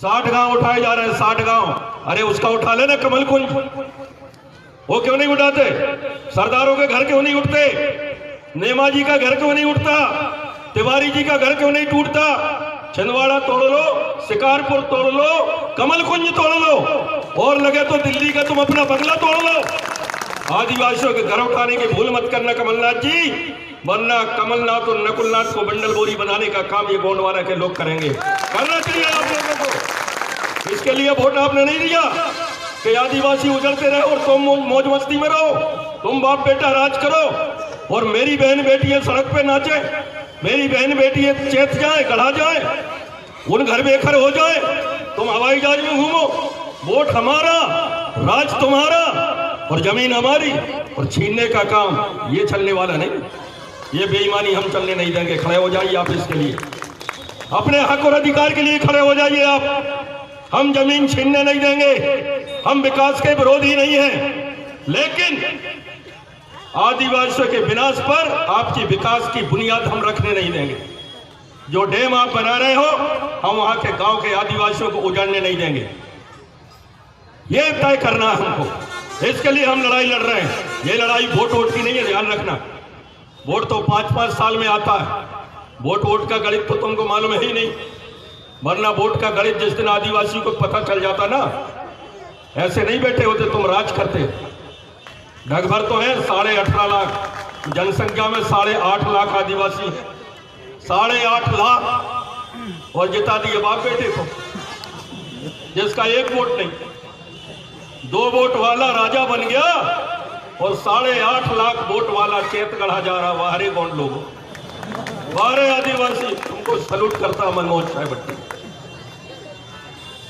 60 गांव उठाए जा रहे हैं, 60 गांव। अरे उसका उठा लेना कमल कुंज, वो क्यों नहीं उठाते? सरदारों के घर क्यों नहीं उठते? नेमाजी का घर क्यों नहीं उठता? तिवारी जी का घर क्यों नहीं टूटता? छिंदवाड़ा तोड़ लो, शिकारपुर तोड़ लो, कमल कुंज तोड़ लो, और लगे तो दिल्ली का तुम अपना बंगला तोड़ लो। आदिवासियों के घर उठाने की भूल मत करना कमलनाथ जी, वरना कमलनाथ और नकुलनाथ को बंडल बोरी बनाने का काम ये गोंडवाना के लोग करेंगे। करना चाहिए आप लोगों को। इसके लिए वोट आपने नहीं दिया कि आदिवासी उजड़ते रहे और तुम मौज मस्ती में रहो। तुम बाप बेटा राज करो और मेरी बहन बेटी सड़क पे नाचे, मेरी बहन बेटी चेत जाए, गढ़ा जाए, उन घर बेघर हो जाए, तुम हवाई जहाज में घूमो। वोट हमारा, राज तुम्हारा और जमीन हमारी, और छीनने का काम ये चलने वाला नहीं। ये बेईमानी हम चलने नहीं देंगे। खड़े हो जाइए आप इसके लिए, अपने हक और अधिकार के लिए खड़े हो जाइए आप। हम जमीन छीनने नहीं देंगे, हम विकास के विरोधी नहीं हैं, लेकिन आदिवासियों के विनाश पर आपकी विकास की बुनियाद हम रखने नहीं देंगे। जो डैम आप बना रहे हो, हम वहां के गांव के आदिवासियों को उजाड़ने नहीं देंगे। यह तय करना है हमको, इसके लिए हम लड़ाई लड़ रहे हैं। ये लड़ाई वोट वोट की नहीं है, ध्यान रखना। वोट तो 5-5 साल में आता है। वोट वोट का गणित तो तुमको मालूम है ही नहीं, वरना वोट का गणित जिस दिन आदिवासी को पता चल जाता ना, ऐसे नहीं बैठे होते, तुम राज करते। ढगभर तो है 18.5 लाख जनसंख्या में, 8.5 लाख आदिवासी है, 8.5 लाख, और जिता दिए बाप बेटे को, जिसका एक वोट नहीं। 2 वोट वाला राजा बन गया और 8.5 लाख वोट वाला चेत गढ़ा जा रहा। वारे कौन लोगों, वारे आदिवासी, तुमको सलूट करता मनमोहन साहब भट्टी।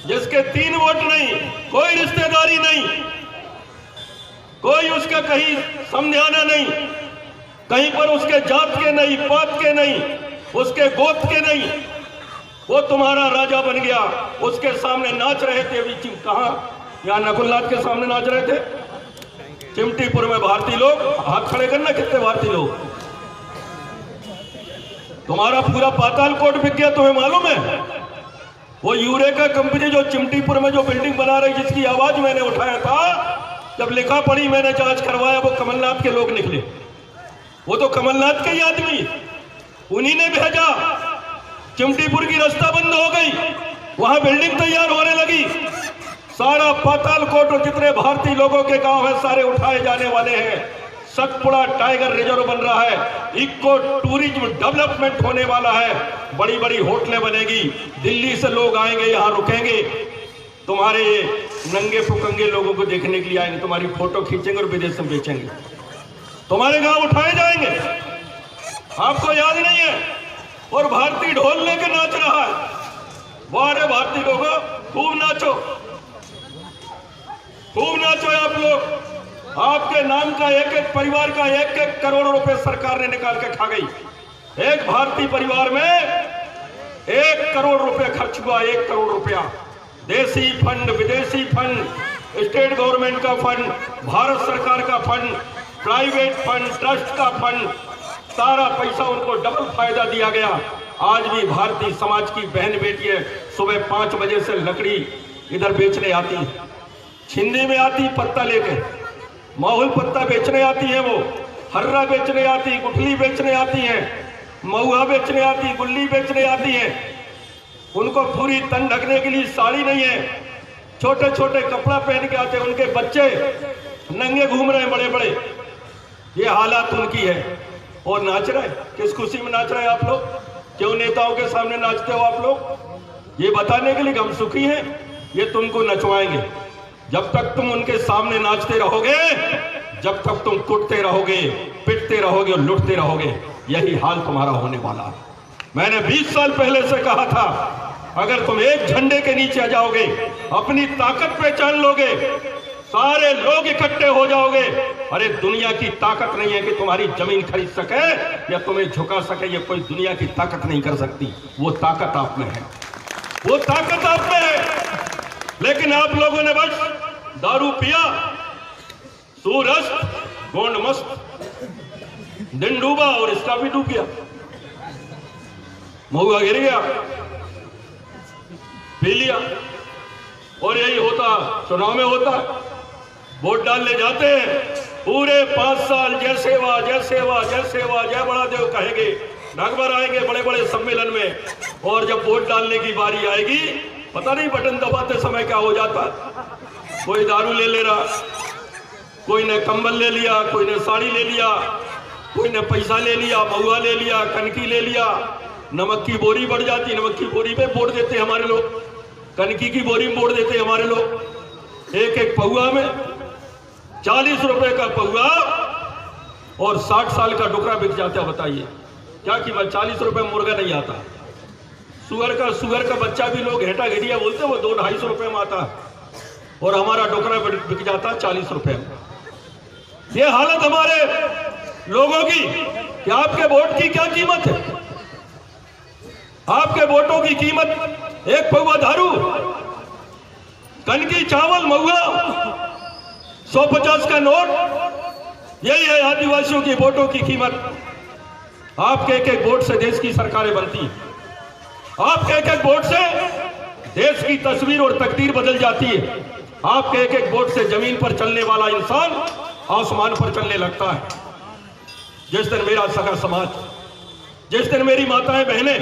जिसके 3 वोट नहीं, कोई रिश्तेदारी नहीं, कोई उसका कहीं समझाना नहीं, कहीं पर उसके जात के नहीं, पात के नहीं, उसके गोत के नहीं, वो तुम्हारा राजा बन गया। उसके सामने नाच रहे थे अभी, कहां? यहां नकुलनाथ के सामने नाच रहे थे, चिमटीपुर में। भारतीय लोग हाथ खड़े करना, कितने भारतीय लोग? तुम्हारा पूरा पाताल कोट बिक गया, तुम्हें मालूम है? वो यूरेका कंपनी जो चिमटीपुर में जो बिल्डिंग बना रही, जिसकी आवाज मैंने उठाया था, जब लिखा पढ़ी मैंने, जांच करवाया, वो कमलनाथ के लोग निकले। वो तो कमलनाथ के ही आदमी, उन्हीं ने भेजा। चिमटीपुर की रास्ता बंद हो गई, वहां बिल्डिंग तैयार होने लगी। सारा पाताल कोट और जितने भारतीय लोगों के गांव है, सारे उठाए जाने वाले हैं। सतपुड़ा टाइगर रिजर्व बन रहा है, इको टूरिज्म डेवलपमेंट होने वाला है, बड़ी बड़ी होटलें बनेगी, दिल्ली से लोग आएंगे, यहां रुकेंगे, तुम्हारे नंगे फुकंगे लोगों को देखने के लिए आएंगे, तुम्हारी फोटो खींचेंगे और विदेश में बेचेंगे, तुम्हारे गांव उठाए जाएंगे। आपको याद नहीं है? और भारतीय ढोल लेके नाच रहा है। वाह रे भारतीय लोगों, खूब नाचो, खूब नाचो आप लोग। आपके नाम का एक एक परिवार का 1-1 करोड़ रुपए सरकार ने निकाल के खा गई। एक भारतीय परिवार में 1 करोड़ रुपए खर्च हुआ, 1 करोड़ रुपया। देसी फंड, विदेशी फंड, स्टेट गवर्नमेंट का फंड, भारत सरकार का फंड, प्राइवेट फंड, ट्रस्ट का फंड, सारा पैसा उनको डबल फायदा दिया गया। आज भी भारतीय समाज की बहन बेटियां सुबह 5 बजे से लकड़ी इधर बेचने आती है, छिंदी में आती पत्ता लेके, माहौल पत्ता बेचने आती है, वो हर्रा बेचने आती, गुठली बेचने आती है, महुआ बेचने आती, गुल्ली बेचने आती है। उनको पूरी तन ढकने के लिए साड़ी नहीं है, छोटे छोटे कपड़ा पहन के आते हैं। उनके बच्चे नंगे घूम रहे हैं बड़े बड़े। ये हालात उनकी है, और नाच रहे। किस खुशी में नाच रहे हैं आप लोग? क्यों नेताओं के सामने नाचते हो आप लोग? ये बताने के लिए कि हम सुखी हैं, ये तुमको नचवाएंगे। जब तक तुम उनके सामने नाचते रहोगे, जब तक तुम कुटते रहोगे, पिटते रहोगे और लुटते रहोगे, यही हाल तुम्हारा होने वाला है। मैंने 20 साल पहले से कहा था, अगर तुम एक झंडे के नीचे आ जाओगे, अपनी ताकत पहचान लोगे, सारे लोग इकट्ठे हो जाओगे। अरे दुनिया की ताकत नहीं है कि तुम्हारी जमीन खरीद सके या तुम्हें झुका सके, ये कोई दुनिया की ताकत नहीं कर सकती। वो ताकत आप में है, वो ताकत आप में है। लेकिन आप लोगों ने बस दारू पिया, सूरज गोंड मस्त, दिन डूबा और इसका भी डूब गया, महुआ गिर गया। पी लिया। और यही होता चुनाव में होता, वोट डालने जाते हैं, पूरे 5 साल जय सेवा जय सेवा जय सेवा जय बड़ा देव कहेंगे, ढकभर आएंगे बड़े बड़े सम्मेलन में, और जब वोट डालने की बारी आएगी पता नहीं बटन दबाते समय क्या हो जाता। कोई दारू ले रहा, कोई ने कंबल ले लिया, कोई ने साड़ी ले लिया, कोई ने पैसा ले लिया, महुआ ले लिया, कनकी ले लिया, नमक की बोरी बढ़ जाती, नमक की बोरी पे वोट देते हमारे लोग, कनकी की बोरी में वोट देते हमारे लोग। एक एक पहुआ में 40 रुपए का पहुआ और 60 साल का डुकरा बिक जाता। बताइए क्या कीमत, 40 रुपए मुर्गा नहीं आता। सुअर का बच्चा भी लोग हेटा घेटिया बोलते, वो 200-250 रुपए में आता, और हमारा डुकरा बिक जाता 40 रुपए में। ये हालत हमारे लोगों की कि आपके वोट की क्या कीमत है? आपके वोटों की कीमत एक पौवा दारू, कनकी, चावल, महुआ, 150 का नोट, यही है आदिवासियों की वोटों की कीमत। आपके एक एक वोट से देश की सरकारें बनती हैं, आपके एक एक वोट से देश की तस्वीर और तकदीर बदल जाती है। आपके एक एक वोट से जमीन पर चलने वाला इंसान आसमान पर चलने लगता है। जिस दिन मेरा सगा समाज, जिस दिन मेरी माताएं बहनें,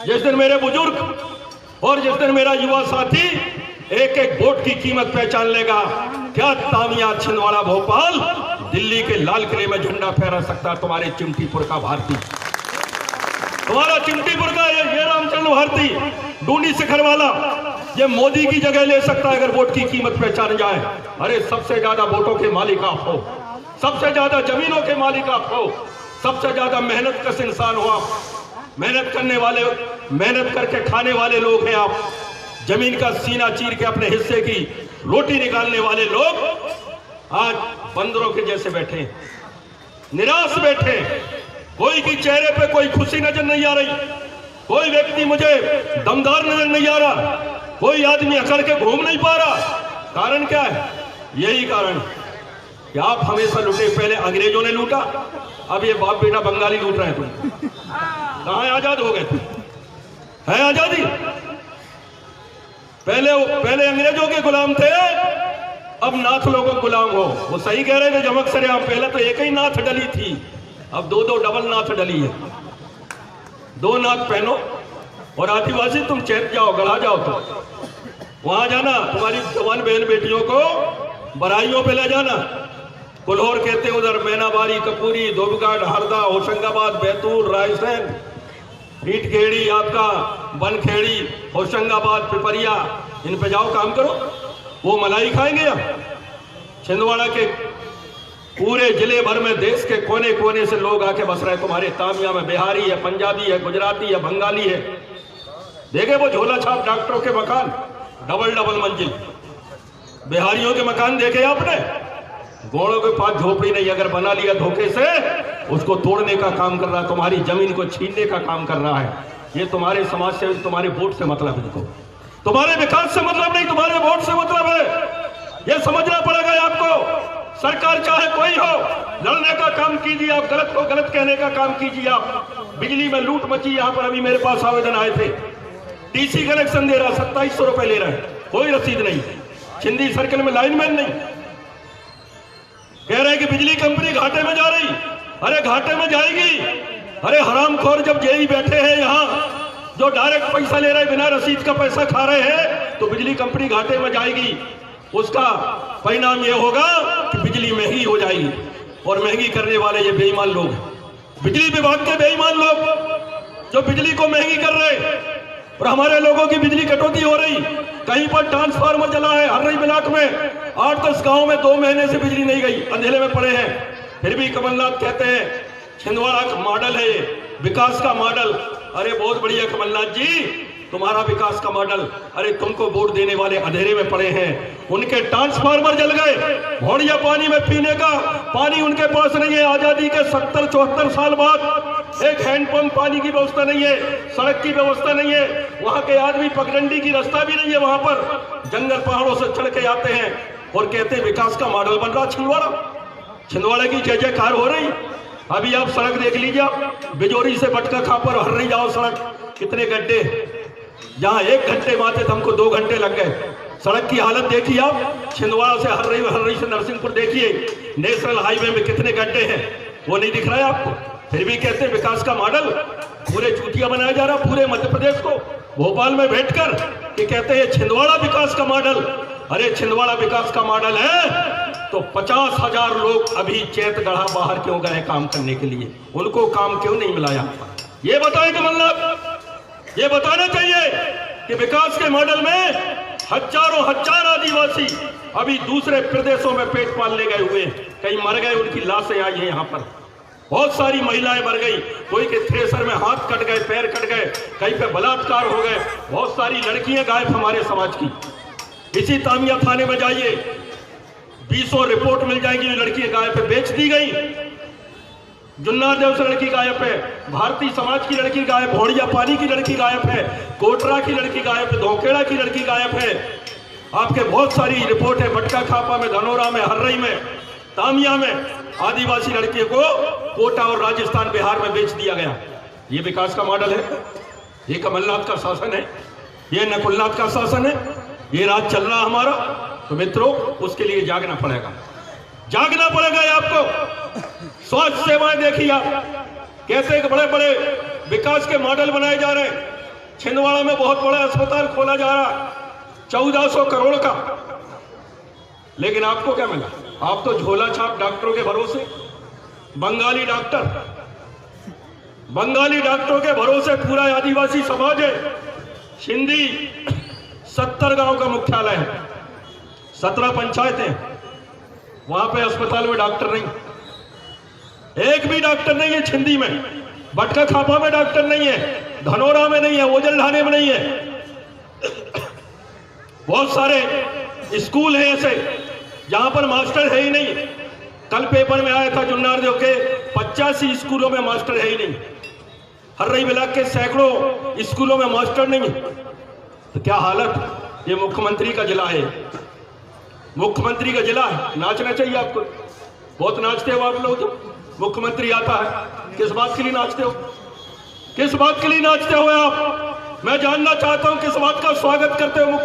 जिस दिन मेरे बुजुर्ग और जिस दिन मेरा युवा साथी एक एक वोट की कीमत पहचान लेगा, क्या तामिया, छिंदवाड़ा, भोपाल, दिल्ली के लाल किले में झंडा फहरा सकता तुम्हारे चिमटीपुर का भारती, तुम्हारा चिमटीपुर का ये रामचंद्र भारती, डूंडी शिखर वाला, ये मोदी की जगह ले सकता है अगर वोट की कीमत पहचान जाए। अरे सबसे ज्यादा वोटों के मालिक आप हो, सबसे ज्यादा जमीनों के मालिक आप हो, सबसे ज्यादा मेहनत कश इंसान हो आप, मेहनत करने वाले, मेहनत करके खाने वाले लोग हैं आप, जमीन का सीना चीर के अपने हिस्से की रोटी निकालने वाले लोग आज बंदरों के जैसे बैठे, निराश बैठे। कोई के चेहरे पे कोई खुशी नजर नहीं आ रही, कोई व्यक्ति मुझे दमदार नजर नहीं आ रहा, कोई आदमी अकड़ के घूम नहीं पा रहा। कारण क्या है? यही कारण कि आप हमेशा लूटे। पहले अंग्रेजों ने लूटा, अब ये बाप बेटा बंगाली लूट रहे हैं। तुम कहां आजाद हो गए? तुम है आजादी? पहले अंग्रेजों के गुलाम थे, अब नाथ लोगों के गुलाम हो। वो सही कह रहे थे जमक सरेआम, पहले तो एक ही नाथ डली थी, अब 2-2 डबल नाथ डली है। 2 नाथ पहनो और आदिवासी तुम चैत जाओ, गढ़ा जाओ, तो वहां जाना, तुम्हारी जवान बहन बेटियों को बराइयों पे ले जाना। कुल्होर कहते उधर, मैनाबारी, कपूरी, धोबघाट, हरदा, होशंगाबाद, बैतूल, रायसेन, ईटखेड़ी, आपका बनखेड़ी, होशंगाबाद, पिपरिया, इन पे जाओ, काम करो, वो मलाई खाएंगे। अब छिंदवाड़ा के पूरे जिले भर में देश के कोने कोने से लोग आके बस रहे। तुम्हारे तामिया में बिहारी है, पंजाबी है, गुजराती है, बंगाली है। देखे वो झोला छाप डॉक्टरों के मकान, डबल मंजिल। बिहारियों के मकान देखे आपने? घोड़ों के पास झोपड़ी नहीं, अगर बना लिया धोखे से उसको तोड़ने का काम कर रहा है, तुम्हारी जमीन को छीनने का काम कर रहा है। ये तुम्हारे समाज से, तुम्हारे वोट से मतलब है, इनको तुम्हारे विकास से मतलब नहीं, तुम्हारे वोट से मतलब है। ये समझना पड़ेगा आपको। सरकार चाहे कोई हो, लड़ने का काम कीजिए आप, गलत को गलत कहने का काम कीजिए आप। बिजली में लूट मची, यहाँ पर अभी मेरे पास आवेदन आए थे, डीसी कनेक्शन दे रहा 2700 रुपए ले रहे हैं, कोई रसीद नहीं। छिंदी सर्कल में लाइनमैन नहीं, कह रहे हैं कि बिजली कंपनी घाटे में जा रही। अरे घाटे में जाएगी? अरे हरामखोर जब जेई बैठे हैं यहाँ, जो डायरेक्ट पैसा ले रहे हैं, बिना रसीद का पैसा खा रहे हैं, तो बिजली कंपनी घाटे में जाएगी। उसका परिणाम यह होगा कि बिजली महंगी हो जाएगी, और महंगी करने वाले ये बेईमान लोग, बिजली विभाग के बेईमान लोग जो बिजली को महंगी कर रहे हैं। और हमारे लोगों की बिजली कटौती हो रही, कहीं पर ट्रांसफार्मर जला है। हर्रई ब्लॉक में 8-10 गांव में 2 महीने से बिजली नहीं गई, अंधेरे में पड़े हैं। फिर भी कमलनाथ कहते हैं छिंदवाड़ा का मॉडल है ये, विकास का मॉडल। अरे बहुत बढ़िया कमलनाथ जी, तुम्हारा विकास का मॉडल। अरे तुमको वोट देने वाले अंधेरे में पड़े हैं, उनके ट्रांसफार्मर जल गए, घोड़िया पानी में पीने का पानी उनके पास नहीं है। आजादी के 70-74 साल बाद एक हैंडपंप पानी की व्यवस्था नहीं है, सड़क की व्यवस्था नहीं है, वहां के आदमी पगडंडी की रास्ता भी नहीं है, वहां पर जंगल पहाड़ों से चढ़ के आते हैं और कहते हैं विकास का मॉडल बन रहा छिंदवाड़ा की जय जयकार हो रही। अभी आप सड़क देख लीजिए, बिजोरी से बटका खापर हर्रई जाओ, सड़क कितने गड्ढे, जहां 1 घंटे में आते थे हमको 2 घंटे लग गए। सड़क की हालत देखिए आप, छिंदवाड़ा से हर्रई से नरसिंहपुर देखिए, नेशनल हाईवे में कितने गड्ढे हैं, वो नहीं दिख रहा है आपको। फिर भी कहते हैं विकास का मॉडल, पूरे चूतिया बनाया जा रहा पूरे मध्य प्रदेश को। भोपाल में बैठकर कि कहते हैं छिंदवाड़ा विकास का मॉडल। अरे छिंदवाड़ा विकास का मॉडल है तो 50,000 लोग अभी चैतगढ़ा बाहर क्यों गए काम करने के लिए, उनको काम क्यों नहीं मिला यहाँ पर? ये बताएं कमलनाथ, ये बताना चाहिए कि विकास के मॉडल में हजारों हजार आदिवासी अभी दूसरे प्रदेशों में पेट पालने गए हुए हैं, कहीं मर गए, उनकी लाशें आई हैं यहाँ पर। बहुत सारी महिलाएं मर गई, कोई के थ्रेसर में हाथ कट गए, पैर कट गए, कहीं पे बलात्कार हो गए, बहुत सारी लड़कियां गायब हमारे समाज की। इसी तामिया थाने में जाइए, 20 रिपोर्ट मिल जाएंगी, लड़कियां गायब है, बेच दी गई। जुन्नार देव से लड़की गायब है, भारतीय समाज की लड़की गायब, भोड़िया पानी की लड़की गायब है, कोटरा की लड़की गायब है, धोखेड़ा की लड़की गायब है। आपके बहुत सारी रिपोर्ट है, बटका खापा में, धनोरा में, हर्रई में, तामिया में आदिवासी लड़कियों को कोटा और राजस्थान बिहार में बेच दिया गया। ये विकास का मॉडल है? ये कमलनाथ का शासन है? ये नकुलनाथ का शासन है? ये राज चल रहा हमारा? तो मित्रों, उसके लिए जागना पड़ेगा, जागना पड़ेगा आपको। स्वास्थ्य सेवाएं देखिए आप, कैसे बड़े बड़े विकास के मॉडल बनाए जा रहे हैं। छिंदवाड़ा में बहुत बड़ा अस्पताल खोला जा रहा, 1400 करोड़ का, लेकिन आपको क्या मिला? आप तो झोला छाप डॉक्टरों के भरोसे, बंगाली डॉक्टरों के भरोसे पूरा आदिवासी समाज है। सिंधी 70 गांव का मुख्यालय है, 17 पंचायतें, वहां पे अस्पताल में डॉक्टर नहीं, एक भी डॉक्टर नहीं है छिंदी में। बटका खापा में डॉक्टर नहीं है, धनोरा में नहीं है, ओजल ढाने में नहीं है। बहुत सारे स्कूल हैं ऐसे जहां पर मास्टर है ही नहीं। कल पेपर में आया था जुन्नार देव के 85 स्कूलों में मास्टर है ही नहीं। हर्रई ब्लॉक के सैकड़ों स्कूलों में मास्टर नहीं है। तो क्या हालत? ये मुख्यमंत्री का जिला है, मुख्यमंत्री का जिला है। नाचना चाहिए आपको, बहुत नाचते हो आप लोग। तो मुख्यमंत्री आता है, किस बात के लिए नाचते हो? किस बात के लिए नाचते हो आप? मैं जानना चाहता हूं किस बात का स्वागत करते हो मुख्यमंत्री?